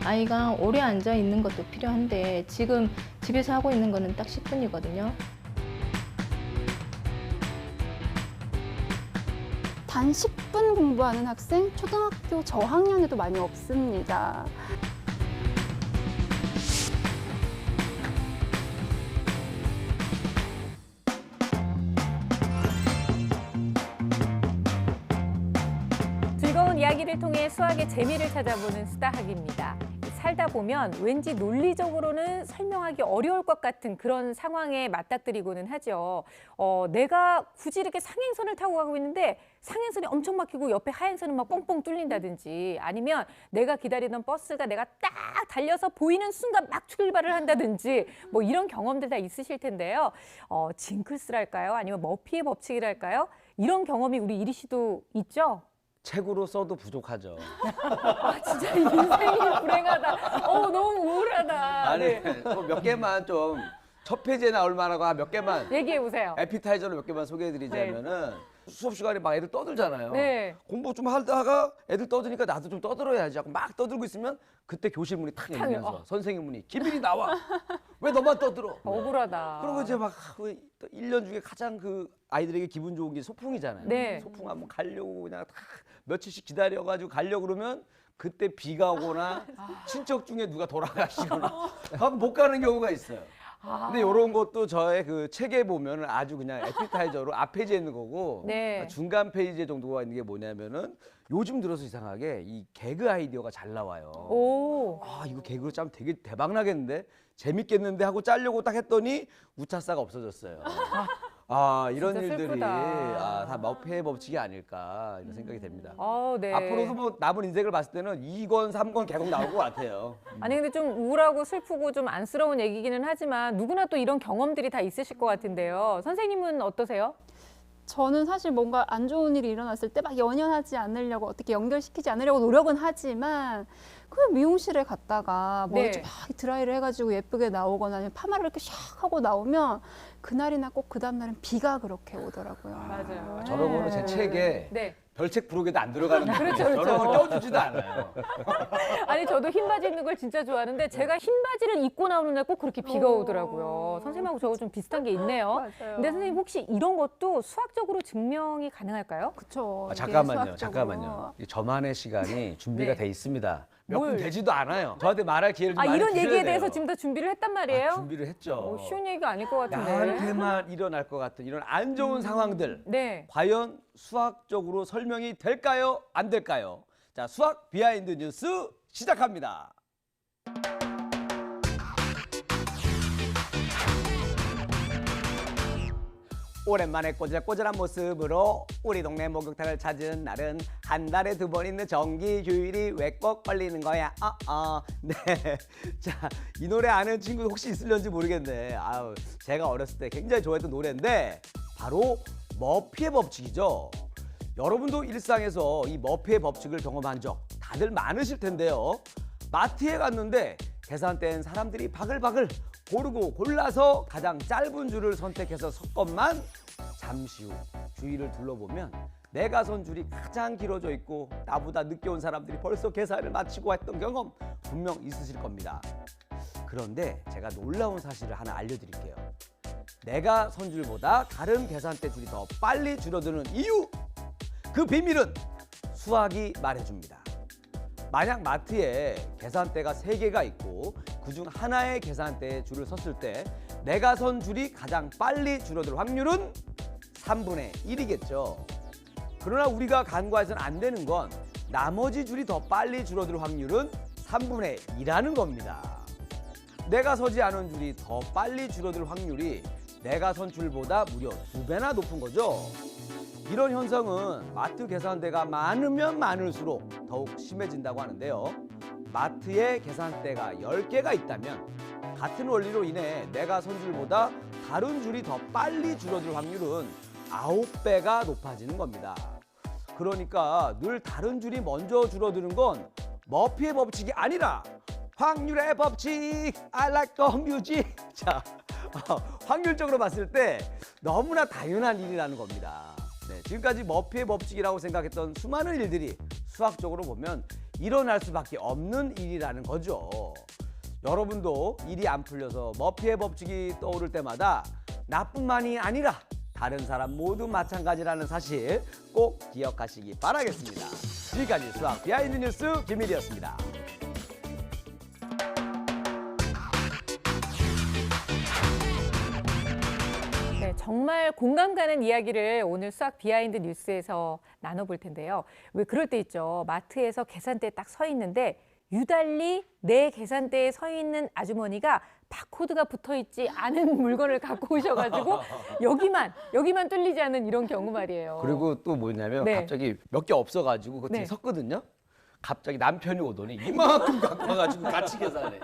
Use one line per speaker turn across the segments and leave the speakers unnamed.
아이가 오래 앉아 있는 것도 필요한데 지금 집에서 하고 있는 거는 딱 10분이거든요.
단 10분 공부하는 학생 초등학교 저학년에도 많이 없습니다.
즐거운 이야기를 통해 수학의 재미를 찾아보는 수다학입니다. 살다 보면 왠지 논리적으로는 설명하기 어려울 것 같은 그런 상황에 맞닥뜨리고는 하죠. 내가 굳이 이렇게 상행선을 타고 가고 있는데 상행선이 엄청 막히고 옆에 하행선은 막 뻥뻥 뚫린다든지, 아니면 내가 기다리던 버스가 내가 딱 달려서 보이는 순간 막 출발을 한다든지, 뭐 이런 경험들 다 있으실 텐데요. 징크스랄까요? 아니면 머피의 법칙이랄까요? 이런 경험이 우리 이리 씨도 있죠?
책으로 써도 부족하죠.
진짜 인생이 불행하다. 너무 우울하다.
아니,
네.
몇 개만 좀 첫 페이지에 나올 만한 몇 개만
얘기해 보세요.
에피타이저로 몇 개만 소개해드리자면은 수업 시간에 막 애들 떠들잖아요.
네.
공부 좀 하다가 애들 떠드니까 나도 좀 떠들어야지 하고 막 떠들고 있으면 그때 교실 문이 탁 열리면서 선생님 문이 김일이 나와. 왜 너만 떠들어?
억울하다.
그리고 이제 막 1년 중에 가장 그 아이들에게 기분 좋은 게 소풍이잖아요.
네.
소풍 한번 가려고 그냥 다 며칠씩 기다려가지고 가려고 그러면 그때 비가 오거나 친척 중에 누가 돌아가시거나 하고 못 가는 경우가 있어요. 근데 이런 것도 저의 그 책에 보면은 아주 그냥 에피타이저로 앞 페이지에 있는 거고
네.
중간 페이지에 정도가 있는 게 뭐냐면은 요즘 들어서 이상하게 이 개그 아이디어가 잘 나와요.
오.
이거 개그로 짜면 되게 대박 나겠는데 재밌겠는데 하고 짜려고 딱 했더니 우차사가 없어졌어요. 이런
진짜
일들이
슬프다.
다 머피의 법칙이 아닐까 이런 생각이 됩니다.
네.
앞으로도 뭐 남은 인생을 봤을 때는 2권, 3권 계속 나올 것 같아요.
아니 근데 좀 우울하고 슬프고 좀 안쓰러운 얘기기는 하지만 누구나 또 이런 경험들이 다 있으실 것 같은데요. 선생님은 어떠세요?
저는 사실 뭔가 안 좋은 일이 일어났을 때 막 연연하지 않으려고 어떻게 연결시키지 않으려고 노력은 하지만 그 미용실에 갔다가 머리
네.
좀 막 드라이를 해가지고 예쁘게 나오거나 아니면 파마를 이렇게 샥 하고 나오면 그날이나 꼭 그 다음날은 비가 그렇게 오더라고요.
맞아요.
저런 거는 제 책에
네.
별책 부록에도 안 들어가는 거예요.
그렇죠.
저런 거 껴주지도 않아요.
아니 저도 흰 바지 입는 걸 진짜 좋아하는데 제가 흰 바지를 입고 나오는 날 꼭 그렇게 비가 오더라고요. 선생님하고 저거 좀 비슷한 게 있네요.
맞아요.
근데 선생님 혹시 이런 것도 수학적으로 증명이 가능할까요?
그쵸. 이게
잠깐만요.
수학적으로.
이 저만의 시간이 준비가
네.
돼 있습니다. 몇 분
뭘?
되지도 않아요. 저한테 말할 기회를 좀 많이
이런
주셔야
얘기에
돼요.
대해서 지금 다 준비를 했단 말이에요?
준비를 했죠.
쉬운 얘기가 아닐 것 같은데.
나한테만 일어날 것 같은 이런 안 좋은 상황들
네.
과연 수학적으로 설명이 될까요? 안 될까요? 자, 수학 비하인드 뉴스 시작합니다. 오랜만에 꼬질꼬질한 모습으로 우리 동네 목욕탕을 찾은 날은 한 달에 2번 있는 정기 휴일이 왜 꼭 걸리는 거야? 네. 자, 이 노래 아는 친구 혹시 있을런지 모르겠네. 제가 어렸을 때 굉장히 좋아했던 노래인데 바로 머피의 법칙이죠. 여러분도 일상에서 이 머피의 법칙을 경험한 적 다들 많으실 텐데요. 마트에 갔는데 계산대엔 사람들이 바글바글 고르고 골라서 가장 짧은 줄을 선택해서 섰건만 잠시 후 주위를 둘러보면 내가 선 줄이 가장 길어져 있고 나보다 늦게 온 사람들이 벌써 계산을 마치고 했던 경험 분명 있으실 겁니다. 그런데 제가 놀라운 사실을 하나 알려드릴게요. 내가 선 줄보다 다른 계산대 줄이 더 빨리 줄어드는 이유! 그 비밀은 수학이 말해줍니다. 만약 마트에 계산대가 3개가 있고 그중 하나의 계산대에 줄을 섰을 때 내가 선 줄이 가장 빨리 줄어들 확률은 3분의 1이겠죠. 그러나 우리가 간과해서는 안 되는 건 나머지 줄이 더 빨리 줄어들 확률은 3분의 2라는 겁니다. 내가 서지 않은 줄이 더 빨리 줄어들 확률이 내가 선 줄보다 무려 2배나 높은 거죠. 이런 현상은 마트 계산대가 많으면 많을수록 더욱 심해진다고 하는데요. 마트에 계산대가 10개가 있다면 같은 원리로 인해 내가 선 줄보다 다른 줄이 더 빨리 줄어들 확률은 9배가 높아지는 겁니다. 그러니까 늘 다른 줄이 먼저 줄어드는 건 머피의 법칙이 아니라 확률의 법칙. I like the music. 자, 확률적으로 봤을 때 너무나 당연한 일이라는 겁니다. 네, 지금까지 머피의 법칙이라고 생각했던 수많은 일들이 수학적으로 보면 일어날 수밖에 없는 일이라는 거죠. 여러분도 일이 안 풀려서 머피의 법칙이 떠오를 때마다 나뿐만이 아니라 다른 사람 모두 마찬가지라는 사실 꼭 기억하시기 바라겠습니다. 지금까지 수학 비하인드 뉴스 김일이었습니다.
네, 정말 공감 가는 이야기를 오늘 수학 비하인드 뉴스에서 나눠볼 텐데요. 왜 그럴 때 있죠. 마트에서 계산대에 딱 서 있는데 유달리 내 계산대에 서 있는 아주머니가 바코드가 붙어 있지 않은 물건을 갖고 오셔가지고 여기만 뚫리지 않는 이런 경우 말이에요.
그리고 또 뭐냐면
네.
갑자기 몇 개 없어가지고 그 뒤에
네.
섰거든요. 갑자기 남편이 오더니 이만큼 갖고 와가지고 같이 계산해.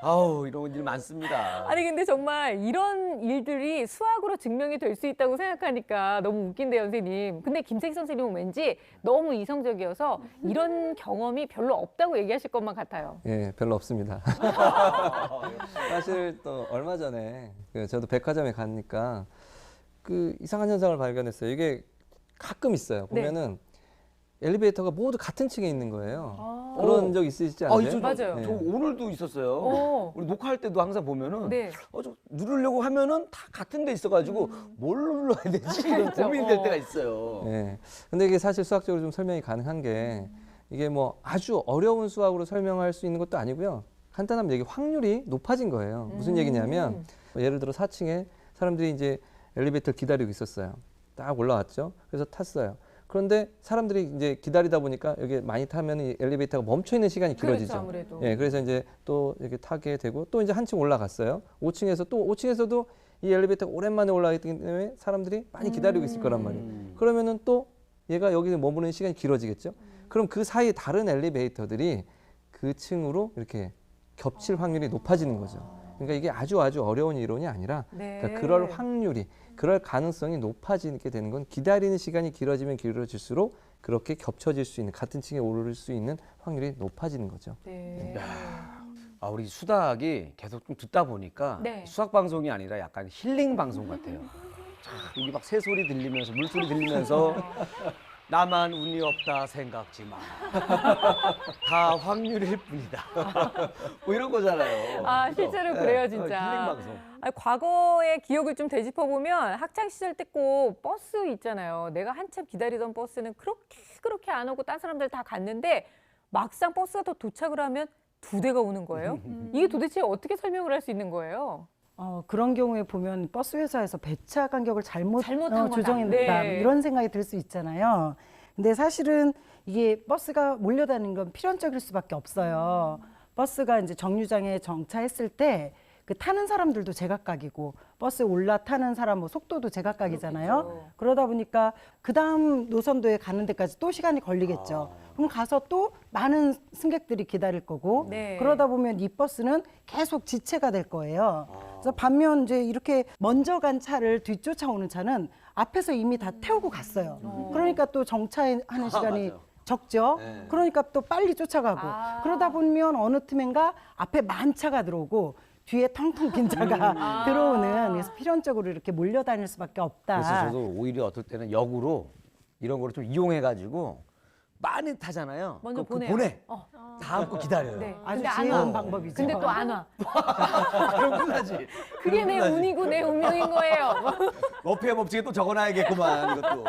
아우 이런 일 많습니다.
아니 근데 정말 이런 일들이 수학으로 증명이 될 수 있다고 생각하니까 너무 웃긴데요, 선생님. 근데 김세희 선생님은 왠지 너무 이성적이어서 이런 경험이 별로 없다고 얘기하실 것만 같아요.
예, 별로 없습니다. 사실 또 얼마 전에 저도 백화점에 가니까 그 이상한 현상을 발견했어요. 이게 가끔 있어요.
네.
보면은 엘리베이터가 모두 같은 층에 있는 거예요.
아.
그런 적 있으시지 않으세요?
맞아요.
네.
저 오늘도 있었어요.
어.
우리 녹화할 때도 항상 보면은
네.
저 누르려고 하면은 다 같은 데 있어가지고 뭘 눌러야 되지 이런
그렇죠.
고민이 될 때가 있어요.
네. 근데 이게 사실 수학적으로 좀 설명이 가능한 게 이게 뭐 아주 어려운 수학으로 설명할 수 있는 것도 아니고요. 간단하면 이게 확률이 높아진 거예요. 무슨 얘기냐면 예를 들어 4층에 사람들이 이제 엘리베이터를 기다리고 있었어요. 딱 올라왔죠. 그래서 탔어요. 그런데 사람들이 이제 기다리다 보니까 여기 많이 타면 이 엘리베이터가 멈춰 있는 시간이 길어지죠.
그렇죠, 아무래도.
예, 그래서 이제 또 이렇게 타게 되고 또 이제 한층 올라갔어요. 5층에서 또 5층에서도 이 엘리베이터가 오랜만에 올라가기 때문에 사람들이 많이 기다리고 있을 거란 말이에요. 그러면은 또 얘가 여기서 머무르는 시간이 길어지겠죠. 그럼 그 사이 다른 엘리베이터들이 그 층으로 이렇게 겹칠 확률이 높아지는 거죠. 그러니까 이게 아주 어려운 이론이 아니라
네.
그러니까 그럴 확률이, 그럴 가능성이 높아지게 되는 건 기다리는 시간이 길어지면 길어질수록 그렇게 겹쳐질 수 있는, 같은 층에 오를 수 있는 확률이 높아지는 거죠.
네.
아 우리 수학이 계속 좀 듣다 보니까
네.
수학 방송이 아니라 약간 힐링 방송 같아요. 자, 여기 막 새소리 들리면서 물소리 들리면서 나만 운이 없다 생각지 마. 다 확률일 뿐이다. 뭐 이런 거잖아요.
아, 실제로 그래요, 진짜.
힐링 방송.
아니, 과거의 기억을 좀 되짚어보면 학창 시절 때 꼭 버스 있잖아요. 내가 한참 기다리던 버스는 그렇게 안 오고 딴 사람들 다 갔는데 막상 버스가 더 도착을 하면 2대가 오는 거예요. 이게 도대체 어떻게 설명을 할 수 있는 거예요?
그런 경우에 보면 버스 회사에서 배차 간격을 잘못한
거다.
조정했다
네.
이런 생각이 들 수 있잖아요. 근데 사실은 이게 버스가 몰려다니는 건 필연적일 수밖에 없어요. 버스가 이제 정류장에 정차했을 때 그 타는 사람들도 제각각이고 버스에 올라타는 사람 뭐 속도도 제각각이잖아요.
그렇겠죠.
그러다 보니까 그 다음 노선도에 가는 데까지 또 시간이 걸리겠죠. 그럼 가서 또 많은 승객들이 기다릴 거고
네.
그러다 보면 이 버스는 계속 지체가 될 거예요. 그래서 반면 이제 이렇게 먼저 간 차를 뒤쫓아오는 차는 앞에서 이미 다 태우고 갔어요. 그러니까 또 정차하는 시간이
맞아요.
적죠.
네.
그러니까 또 빨리 쫓아가고 그러다 보면 어느 틈엔가 앞에 만차가 들어오고 뒤에 텅텅 빈 차가 들어오는, 그래서 필연적으로 이렇게 몰려다닐 수밖에 없다.
그래서 저도 오히려 어떨 때는 역으로 이런 거를 좀 이용해가지고 많이 타잖아요.
먼저
그럼
보내요.
보내.
어.
다음 거 기다려요.
네.
아주
근데 안
지혜로운
와.
방법이죠.
근데 또 안 와.
그럼 끝나지.
그게 내 운이고 내 운명인 거예요.
머피의 법칙에 또 적어놔야겠구만 이것도.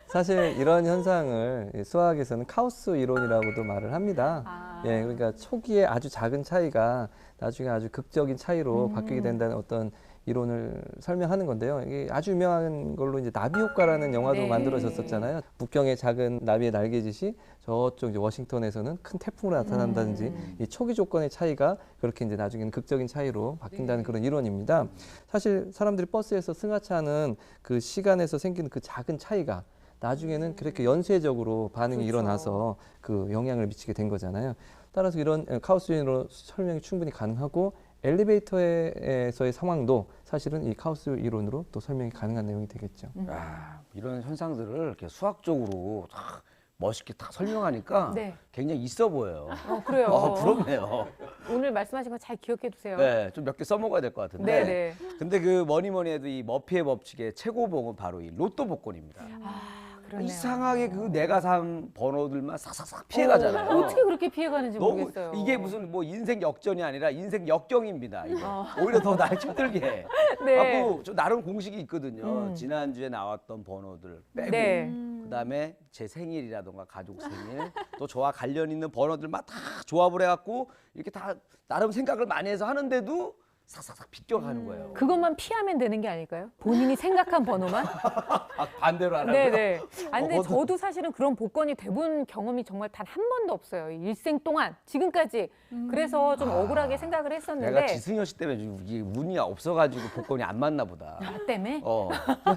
사실 이런 현상을 수학에서는 카우스 이론이라고도 말을 합니다.
아.
예, 그러니까 초기에 아주 작은 차이가 나중에 아주 극적인 차이로 바뀌게 된다는 어떤 이론을 설명하는 건데요. 이게 아주 유명한 걸로 이제 나비 효과라는 영화도
네.
만들어졌었잖아요. 북경의 작은 나비의 날개짓이 저쪽 이제 워싱턴에서는 큰 태풍으로 나타난다든지 이 초기 조건의 차이가 그렇게 이제 나중에는 극적인 차이로 바뀐다는 그런 이론입니다. 사실 사람들이 버스에서 승하차하는 그 시간에서 생기는 그 작은 차이가 나중에는 그렇게 연쇄적으로 반응이
그렇죠.
일어나서 그 영향을 미치게 된 거잖아요. 따라서 이런 카우스인으로 설명이 충분히 가능하고 엘리베이터에서의 상황도 사실은 이 카우스 이론으로 또 설명이 가능한 내용이 되겠죠.
아, 이런 현상들을 이렇게 수학적으로 다 멋있게 다 설명하니까
네.
굉장히 있어 보여요.
그래요.
부럽네요.
오늘 말씀하신 거 잘 기억해 두세요.
네, 좀 몇 개 써먹어야 될 것 같은데.
네, 네.
근데 그 뭐니 해도 이 머피의 법칙의 최고봉은 바로 이 로또 복권입니다.
그래요. 그러네요.
이상하게 그 내가 산 번호들만 싹싹싹 피해가잖아요.
어떻게 그렇게 피해가는지
너무
모르겠어요.
이게 무슨 뭐 인생 역전이 아니라 인생 역경입니다. 이거. 오히려 더 날 힘들게 해.
네.
갖고 저 나름 공식이 있거든요.
음.
지난주에 나왔던 번호들 빼고
네.
그다음에 제 생일이라던가 가족 생일 또 저와 관련 있는 번호들만 다 조합을 해갖고 이렇게 다 나름 생각을 많이 해서 하는데도 싹싹싹 비껴가는 거예요.
그것만 피하면 되는 게 아닐까요? 본인이 생각한 번호만?
아, 반대로 하라고요?
네네. 아니, 근데
그것도-
저도 사실은 그런 복권이 돼본 경험이 정말 단 한 번도 없어요. 일생 동안, 지금까지. 그래서 좀 억울하게 생각을
내가
했었는데.
지승현 씨 때문에 좀 이게 운이 없어가지고 복권이 안 맞나 보다.
나 때문에?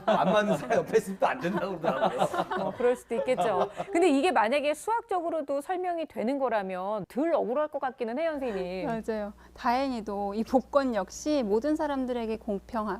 안 맞는 사람 옆에 있으면 또 안 된다고 그러더라고요.
그럴 수도 있겠죠. 근데 이게 만약에 수학적으로도 설명이 되는 거라면 덜 억울할 것 같기는 해요, 선생님.
맞아요. 다행히도 이 복권 역시 모든 사람들에게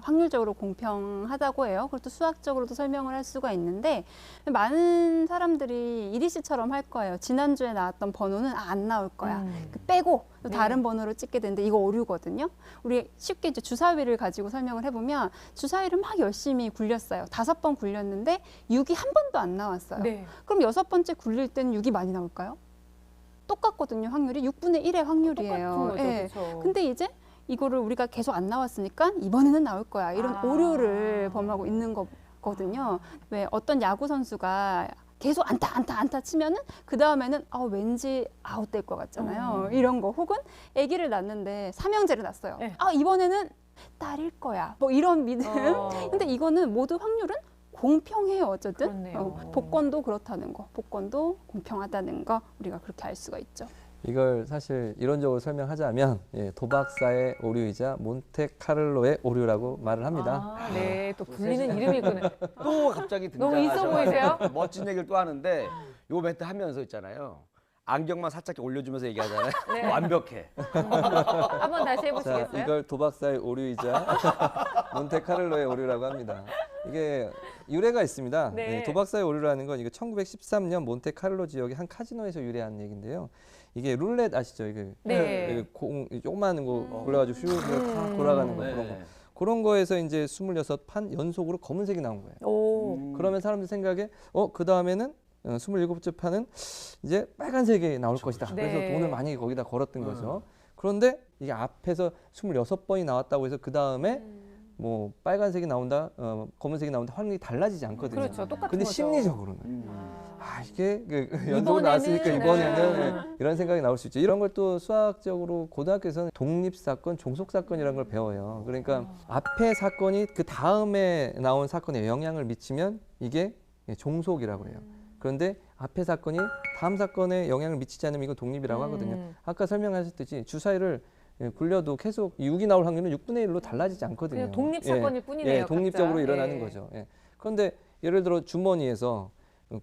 확률적으로 공평하다고 해요. 그것도 수학적으로도 설명을 할 수가 있는데 많은 사람들이 이리 씨처럼 할 거예요. 지난주에 나왔던 번호는 안 나올 거야. 그 빼고 또 다른 번호로 찍게 되는데 이거 오류거든요. 우리 쉽게 이제 주사위를 가지고 설명을 해보면 주사위를 막 열심히 굴렸어요. 5번 굴렸는데 6이 한 번도 안 나왔어요.
네.
그럼 6번째 굴릴 때는 6이 많이 나올까요? 똑같거든요. 확률이 6분의 1의 확률이에요.
똑같은 거죠,
예.
그렇죠.
근데 이제 이거를 우리가 계속 안 나왔으니까 이번에는 나올 거야. 이런
아.
오류를 범하고 있는 거거든요. 왜 어떤 야구 선수가 계속 안타 치면은 그 다음에는 왠지 아웃될 것 같잖아요. 이런 거. 혹은 아기를 낳는데 삼형제를 낳았어요.
네.
이번에는 딸일 거야. 뭐 이런 믿음. 근데 이거는 모두 확률은 공평해요. 어쨌든
그렇네요.
복권도 그렇다는 거. 복권도 공평하다는 거 우리가 그렇게 알 수가 있죠.
이걸 사실 이론적으로 설명하자면 도박사의 오류이자 몬테카를로의 오류라고 말을 합니다.
아, 네, 또 불리는 이름이구나.
또 갑자기
너무 있어
등장하셔가지고
보이세요?
멋진 얘기를 또 하는데 요 멘트 하면서 있잖아요. 안경만 살짝 올려주면서 얘기하잖아요.
네.
완벽해.
한번 다시
자,
해보시겠어요?
이걸 도박사의 오류이자 몬테카를로의 오류라고 합니다. 이게 유래가 있습니다.
네.
도박사의 오류라는 건 이게 1913년 몬테카를로 지역의 한 카지노에서 유래한 얘기인데요. 이게 룰렛 아시죠? 이게
네.
공 조그마한 거 굴려가지고 슉 돌아가는 거
네.
그런 거. 그런 거에서 이제 26판 연속으로 검은색이 나온 거예요.
오.
그러면 사람들 생각에 그 다음에는 27째 판은 이제 빨간색이 나올 것이다.
네.
그래서 돈을 많이 거기다 걸었던 거죠. 그런데 이게 앞에서 26번이 나왔다고 해서 그 다음에 뭐 빨간색이 나온다, 검은색이 나온다 확률이 달라지지 않거든요.
그렇죠. 똑같은
근데
거죠.
심리적으로는 이게 연속으로
이번에는,
나왔으니까 이번에는
네.
이런 생각이 나올 수 있죠. 이런 걸 또 수학적으로 고등학교에서는 독립사건, 종속사건이라는 걸 배워요. 그러니까 앞에 사건이 그 다음에 나온 사건에 영향을 미치면 이게 종속이라고 해요. 그런데 앞에 사건이 다음 사건에 영향을 미치지 않으면 이건 독립이라고 하거든요. 아까 설명하셨듯이 주사위를 굴려도 계속 6이 나올 확률은 6분의 1로 달라지지 않거든요.
그냥 독립 사건일 뿐이네요.
독립적으로
각자.
일어나는
예.
거죠. 그런데 예를 들어 주머니에서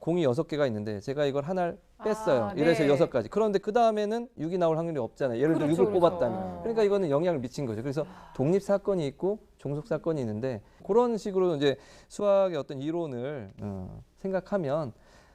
공이 6개가 있는데 제가 이걸 하나를 뺐어요. 이래서
네.
6가지. 그런데 그 다음에는 6이 나올 확률이 없잖아요. 예를 들어
그렇죠,
6을
그렇죠.
뽑았다면. 그러니까 이거는 영향을 미친 거죠. 그래서 독립 사건이 있고 종속 사건이 있는데 그런 식으로 이제 수학의 어떤 이론을 생각하면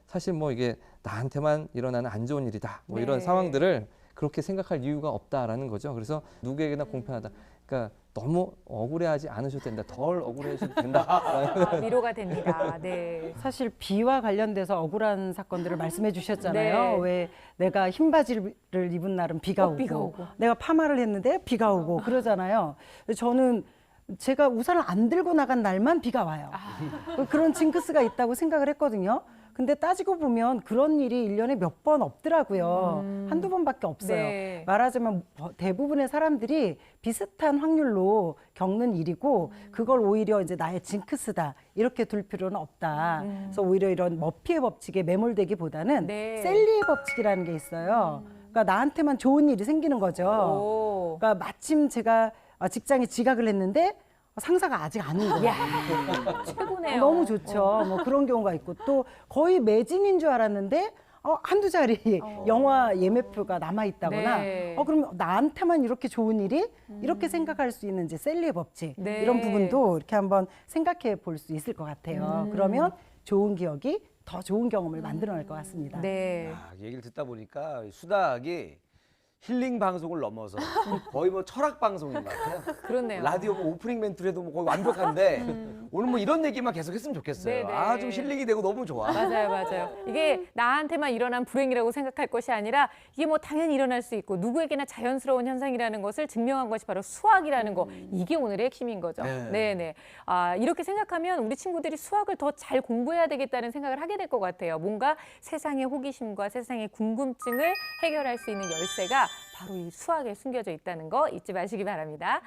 사실 뭐 이게 나한테만 일어나는 안 좋은 일이다. 뭐 이런
네.
상황들을 그렇게 생각할 이유가 없다라는 거죠. 그래서 누구에게나 공평하다. 그러니까 너무 억울해하지 않으셔도 된다. 덜 억울해하셔도 된다.
위로가 됩니다. 네.
사실 비와 관련돼서 억울한 사건들을 말씀해 주셨잖아요.
네.
왜 내가 흰 바지를 입은 날은 비가 오고,
비가 오고.
내가 파마를 했는데 비가 오고 그러잖아요. 저는 제가 우산을 안 들고 나간 날만 비가 와요. 그런 징크스가 있다고 생각을 했거든요. 근데 따지고 보면 그런 일이 1년에 몇 번 없더라고요. 한두 번밖에 없어요.
네.
말하자면 대부분의 사람들이 비슷한 확률로 겪는 일이고 그걸 오히려 이제 나의 징크스다 이렇게 둘 필요는 없다. 그래서 오히려 이런 머피의 법칙에 매몰되기보다는
네.
셀리의 법칙이라는 게 있어요. 그러니까 나한테만 좋은 일이 생기는 거죠.
오.
그러니까 마침 제가 직장에 지각을 했는데 상사가 아직 안 온 거예요.
최고네요.
너무 좋죠. 뭐 그런 경우가 있고 또 거의 매진인 줄 알았는데 한두 자리 영화 예매표가 남아 있다거나
네.
그럼 나한테만 이렇게 좋은 일이 이렇게 생각할 수 있는 이제 셀리의 법칙
네.
이런 부분도 이렇게 한번 생각해 볼 수 있을 것 같아요. 그러면 좋은 기억이 더 좋은 경험을 만들어낼 것 같습니다.
네.
얘기를 듣다 보니까 수다학이 힐링 방송을 넘어서 거의 뭐 철학 방송인 것 같아요.
그렇네요.
라디오 뭐 오프닝 멘트라도 뭐 거의 완벽한데 오늘 뭐 이런 얘기만 계속 했으면 좋겠어요.
네네.
아, 좀 힐링이 되고 너무 좋아.
맞아요, 맞아요. 이게 나한테만 일어난 불행이라고 생각할 것이 아니라 이게 뭐 당연히 일어날 수 있고 누구에게나 자연스러운 현상이라는 것을 증명한 것이 바로 수학이라는 거. 이게 오늘의 핵심인 거죠.
네.
네네. 아, 이렇게 생각하면 우리 친구들이 수학을 더 잘 공부해야 되겠다는 생각을 하게 될 것 같아요. 뭔가 세상의 호기심과 세상의 궁금증을 해결할 수 있는 열쇠가 바로 이 수학에 숨겨져 있다는 거 잊지 마시기 바랍니다.